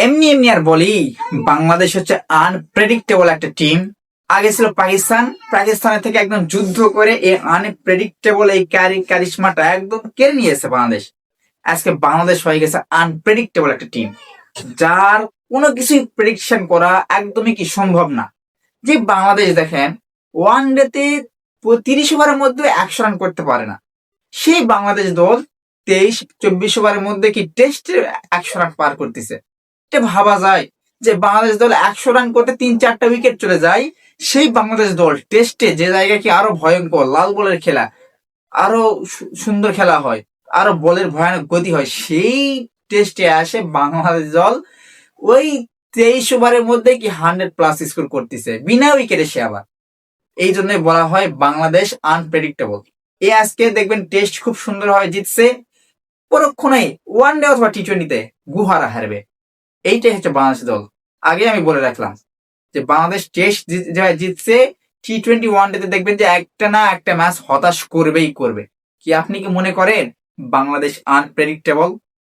এমনি এমনি আর বলি, বাংলাদেশ হচ্ছে আনপ্রেডিক্টেবল একটা টিম। আগে ছিল পাকিস্তান, পাকিস্তানের থেকে একদম যুদ্ধ করে এই আনপ্রেডিক্টেবল এই ক্যারিশমাটা একদম কেড়ে নিয়েছে বাংলাদেশ। আজকে বাংলাদেশ হয়ে গেছে আনপ্রেডিক্টেবল একটা টিম, যার কোনো কিছুই প্রেডিকশন করা একদমই কি সম্ভব না। যে বাংলাদেশ দেখেন, ওয়ান ডেতে 30 ওভারের মধ্যে 100 রান করতে পারে না। সেই বাংলাদেশ দল 23-24 ওভারের মধ্যে কি টেস্টে 100 রান পার করতেছে। এটা ভাবা যায় যে বাংলাদেশ দল 100 রান করতে 3-4টা উইকেট চলে যায়, সেই বাংলাদেশ দল টেস্টে যে জায়গায় কি আরো ভয়ঙ্কর লাল বলের খেলা, আরো সুন্দর খেলা হয়, আরো বলের ভয়ানক গতি হয়, সেই টেস্টে আসে বাংলাদেশ দল ওই 23 ওভারের মধ্যে কি 100+ স্কোর করতেছে বিনা উইকেটে সে আবার। এই জন্য বলা হয় বাংলাদেশ আনপ্রেডিক্টেবল। এ আজকে দেখবেন টেস্ট খুব সুন্দরভাবে জিতছে, পরক্ষণে ওয়ান ডে অথবা টি-20তে গুহারা হারবে। এইটাই হচ্ছে বাংলাদেশ দল। আগে আমি বলে রাখলাম যে বাংলাদেশ টেস্ট জিতছে, টি-20 ওয়ান ডেতে দেখবেন যে একটা না একটা ম্যাচ হতাশ করবেই করবে। কি আপনি কি মনে করেন বাংলাদেশ আনপ্রেডিক্টেবল?